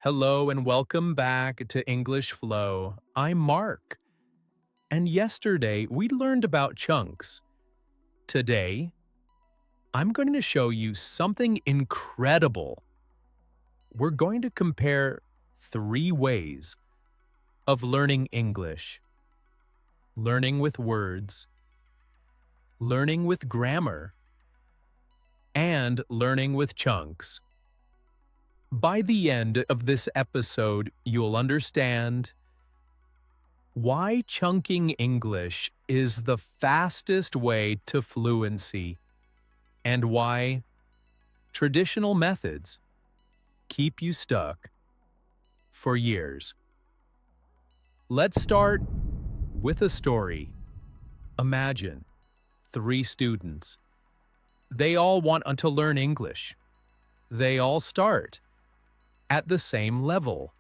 Hello and welcome back to English Flow. I'm Mark, and yesterday we learned about chunks. Today, I'm going to show you something incredible. We're going to compare three ways of learning English: learning with words, learning with grammar, and learning with chunks. By the end of this episode, you'll understand why chunking English is the fastest way to fluency, and why traditional methods keep you stuck for years. Let's start with a story. Imagine three students. They all want to learn English. They all start at the same level,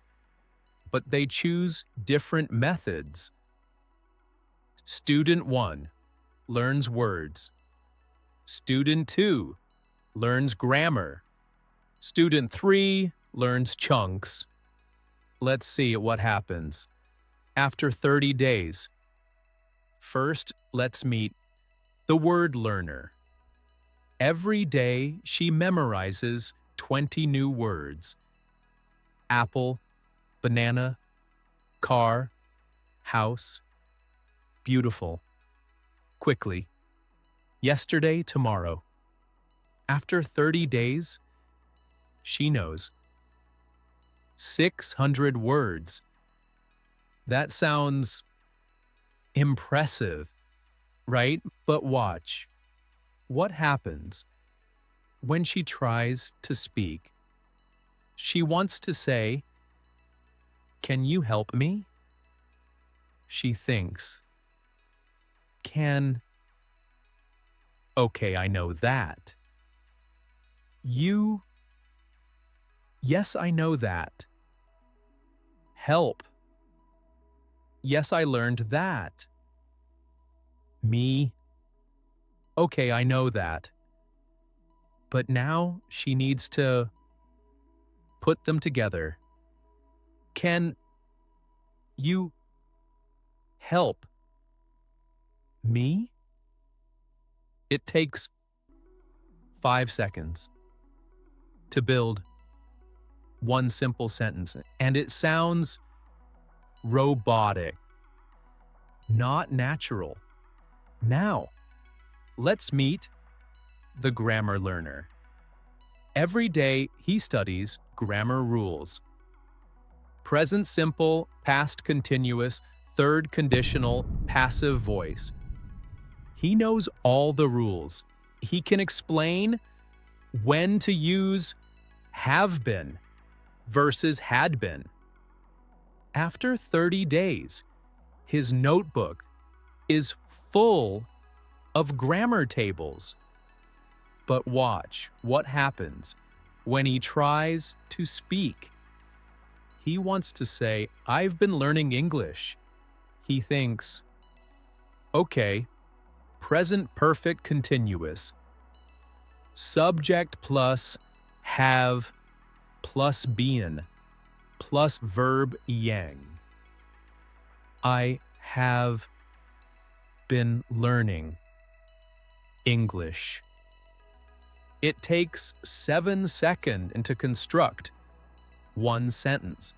but they choose different methods. Student 1 learns words. Student 2 learns grammar. Student 3 learns chunks. Let's see what happens after 30 days. First, let's meet the word learner. Every day, she memorizes 20 new words: apple, banana, car, house. Beautiful. Quickly. Yesterday, tomorrow. After 30 days, she knows 600 words. That sounds impressive, right? But watch. What happens when she tries to speak? She wants to say, "Can you help me?" She thinks, "Can..." Okay, I know that. You... Yes, I know that. Help. Yes, I learned that. Me. Okay, I know that. But now she needs to put them together. Can you help me? It takes 5 seconds to build one simple sentence, and it sounds robotic, not natural. Now, let's meet the grammar learner. Every day, he studies grammar rules: present simple, past continuous, third conditional, passive voice. He knows all the rules. He can explain when to use have been versus had been. After 30 days, his notebook is full of grammar tables. But watch what happens when he tries to speak. He wants to say, "I've been learning English." He thinks, "Okay, present perfect continuous. Subject plus have plus been plus verb ing. I have been learning English." It takes 7 seconds to construct one sentence.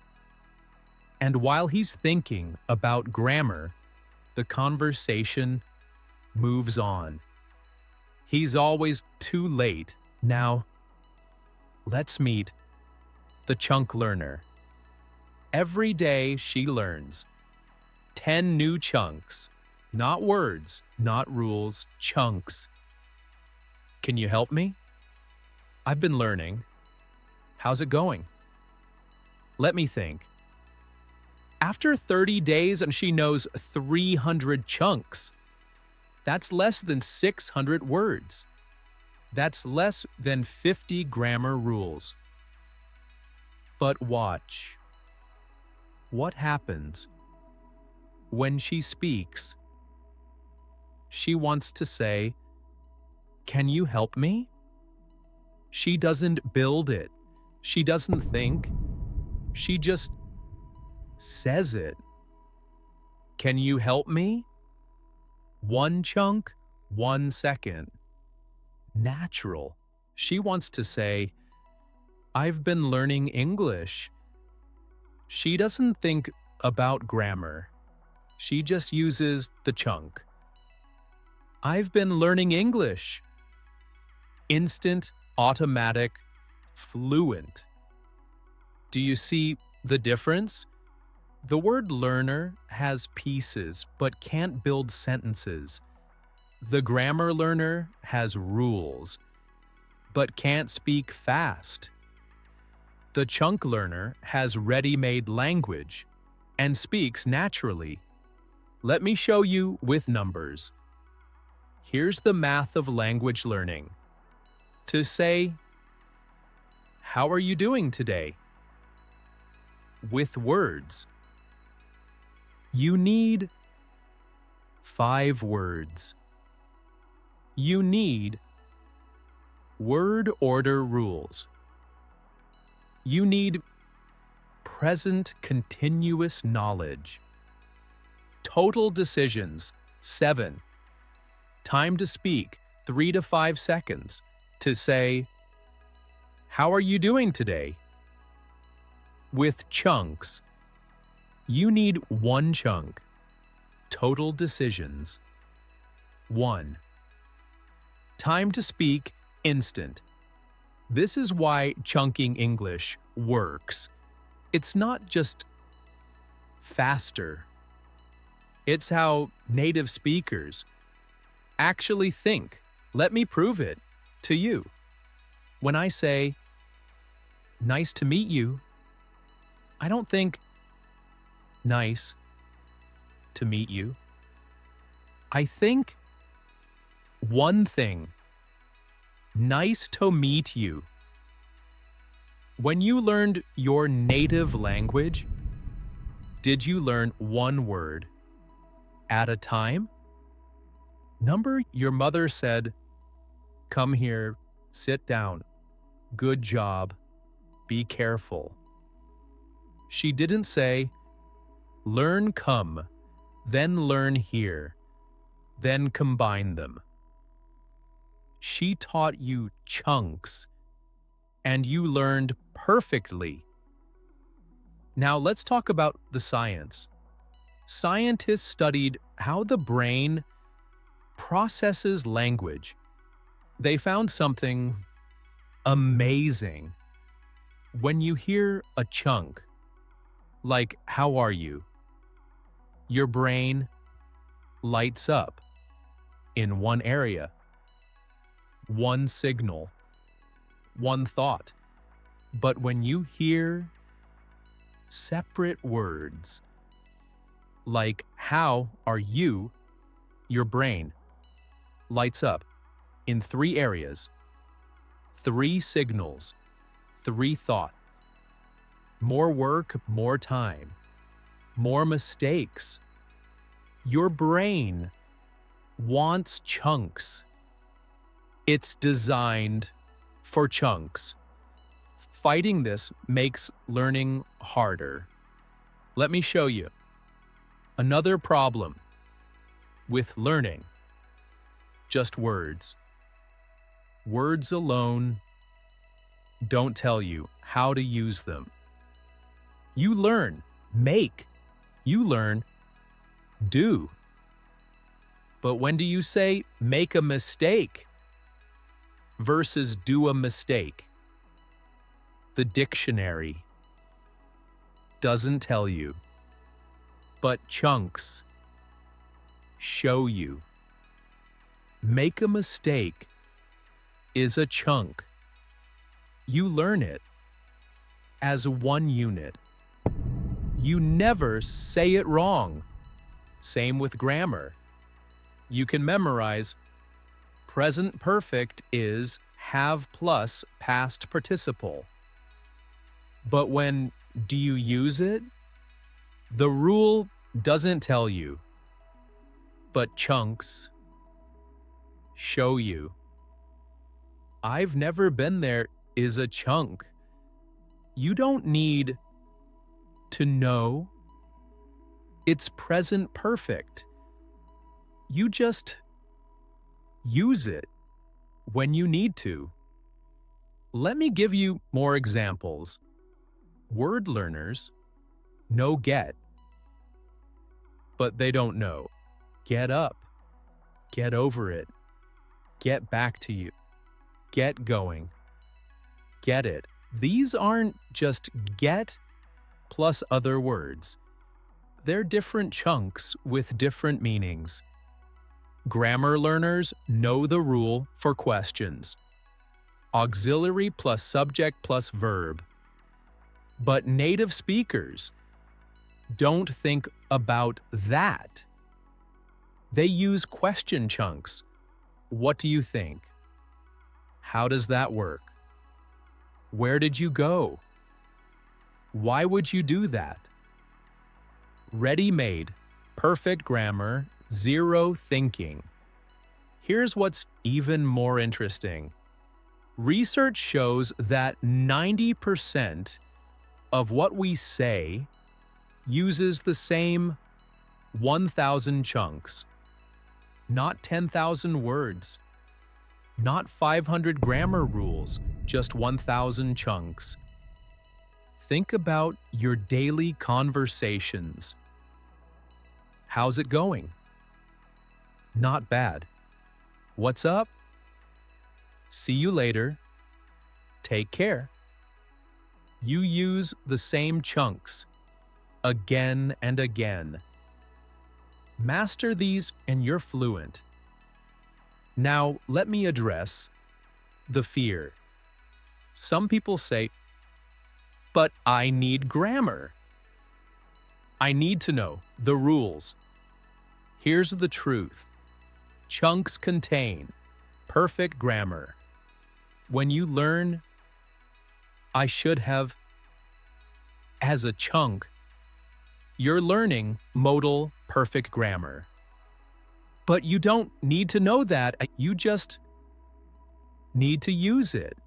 And while he's thinking about grammar, the conversation moves on. He's always too late. Now, let's meet the chunk learner. Every day she learns 10 new chunks. Not words, not rules, chunks. Can you help me? I've been learning. How's it going? Let me think. After 30 days, and she knows 300 chunks. That's less than 600 words. That's less than 50 grammar rules. But watch. What happens when she speaks? She wants to say, "Can you help me?" She doesn't build it. She doesn't think, She just says it. Can you help me? One chunk, 1 second. Natural. She wants to say, I've been learning English. She doesn't think about grammar. She just uses the chunk. I've been learning English. Instant, automatic, fluent. Do you see the difference? The word learner has pieces but can't build sentences. The grammar learner has rules but can't speak fast. The chunk learner has ready-made language and speaks naturally. Let me show you with numbers. Here's the math of language learning. To say, how are you doing today? With words. You need 5 words. You need word order rules. You need present continuous knowledge. Total decisions, 7. Time to speak, 3 to 5 seconds. To say, how are you doing today? With chunks, you need 1 chunk. Total decisions, 1. Time to speak, instant. This is why chunking English works. It's not just faster. It's how native speakers actually think. Let me prove it to you. When I say, nice to meet you, I don't think, nice to meet you. I think one thing, nice to meet you. When you learned your native language, did you learn 1 word at a time? Number your mother said, come here, sit down, good job, be careful. She didn't say, learn come, then learn here, then combine them. She taught you chunks, and you learned perfectly. Now let's talk about the science. Scientists studied how the brain processes language. They found something amazing. When you hear a chunk, like how are you, your brain lights up in one area, one signal, one thought. But when you hear separate words, like how are you, your brain lights up in 3 areas, 3 signals, 3 thoughts. More work, more time, more mistakes. Your brain wants chunks. It's designed for chunks. Fighting this makes learning harder. Let me show you. Another problem with learning, just words. Words alone don't tell you how to use them. You learn make. You learn do. But when do you say make a mistake versus do a mistake? The dictionary doesn't tell you, but chunks show you. Make a mistake is a chunk. You learn it as 1 unit. You never say it wrong. Same with grammar. You can memorize present perfect is have plus past participle. But when do you use it? The rule doesn't tell you, but chunks show you. I've never been there is a chunk. You don't need To know, it's present perfect. You just use it when you need to. Let me give you more examples. Word learners know get, but they don't know. Get up, get over it, get back to you, get going, get it. These aren't just get plus other words. They're different chunks with different meanings. Grammar learners know the rule for questions. Auxiliary plus subject plus verb. But native speakers don't think about that. They use question chunks. What do you think? How does that work? Where did you go? Why would you do that? Ready-made, perfect grammar, zero thinking. Here's what's even more interesting. Research shows that 90% of what we say uses the same 1,000 chunks. Not 10,000 words. Not 500 grammar rules, just 1,000 chunks. Think about your daily conversations. How's it going? Not bad. What's up? See you later. Take care. You use the same chunks again and again. Master these and you're fluent. Now, let me address the fear. Some people say, but I need grammar. I need to know the rules. Here's the truth. Chunks contain perfect grammar. When you learn, I should have, as a chunk, you're learning modal perfect grammar. But you don't need to know that, you just need to use it.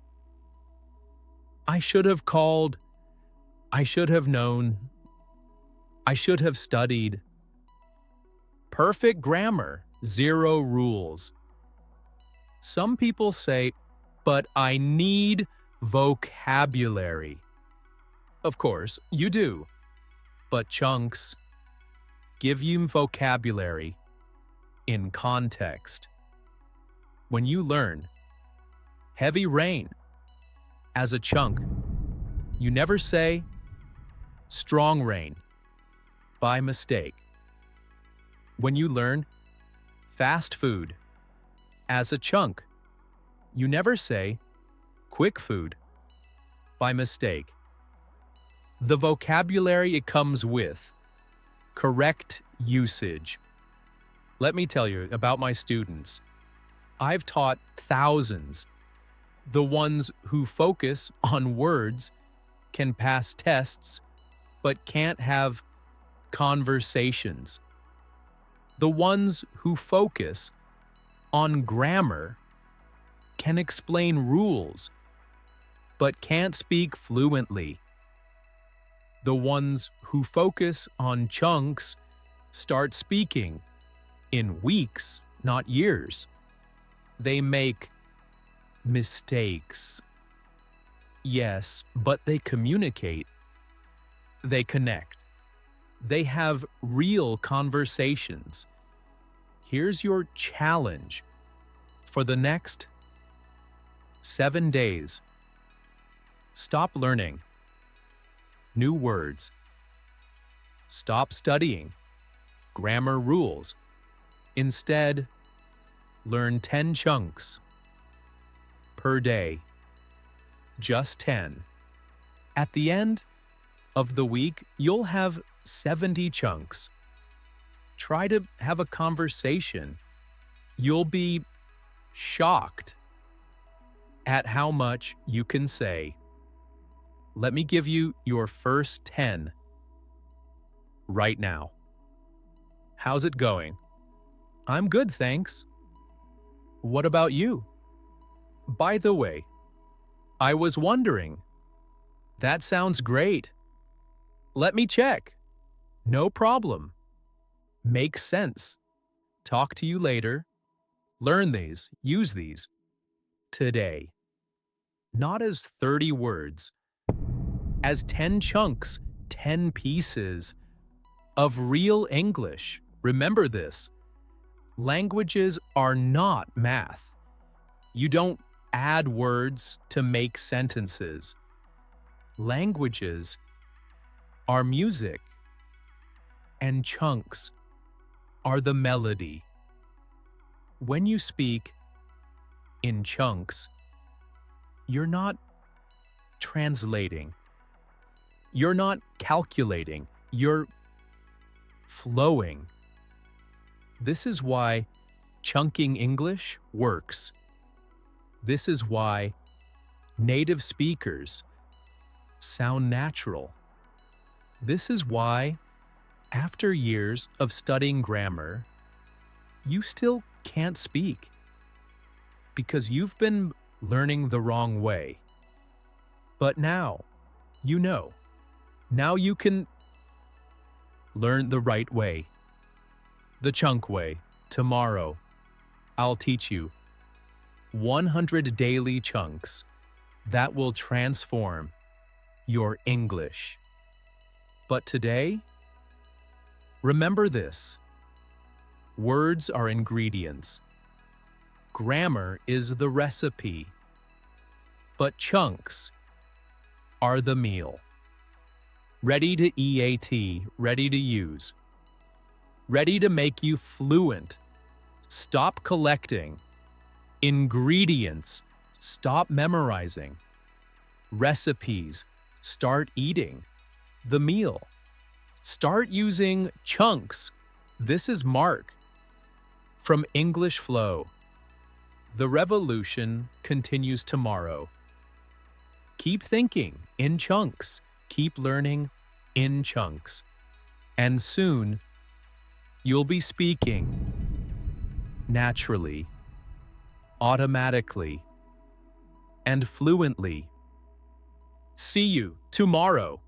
I should have called, I should have known, I should have studied. Perfect grammar, zero rules. Some people say, but I need vocabulary. Of course, you do. But chunks give you vocabulary in context. When you learn heavy rain as a chunk, you never say strong rain by mistake. When you learn fast food as a chunk, you never say quick food by mistake. The vocabulary it comes with, correct usage. Let me tell you about my students. I've taught thousands. The ones who focus on words can pass tests, but can't have conversations. The ones who focus on grammar can explain rules, but can't speak fluently. The ones who focus on chunks start speaking in weeks, not years. They make mistakes. Yes, but they communicate. They connect. They have real conversations. Here's your challenge for the next 7 days. Stop learning new words. Stop studying grammar rules. Instead, learn 10 chunks per day. Just 10. At the end of the week, you'll have 70 chunks. Try to have a conversation. You'll be shocked at how much you can say. Let me give you your first 10 right now. How's it going? I'm good, thanks. What about you? By the way, I was wondering. That sounds great. Let me check. No problem. Makes sense. Talk to you later. Learn these, use these. Today. Not as 30 words, as 10 chunks, 10 pieces of real English. Remember this. Languages are not math. You don't add words to make sentences. Languages are music, and chunks are the melody. When you speak in chunks, you're not translating. You're not calculating. You're flowing. This is why chunking English works. This is why native speakers sound natural. This is why, after years of studying grammar, you still can't speak because you've been learning the wrong way. But now, you know. Now you can learn the right way, the chunk way. Tomorrow, I'll teach you 100 daily chunks that will transform your English. But today, remember this. Words are ingredients. Grammar is the recipe. But chunks are the meal. Ready to EAT, ready to use. Ready to make you fluent. Stop collecting. Ingredients. Stop memorizing. Recipes. Start eating. The meal. Start using chunks. This is Mark from English Flow. The revolution continues tomorrow. Keep thinking in chunks. Keep learning in chunks. And soon, you'll be speaking naturally, automatically, and fluently. See you tomorrow.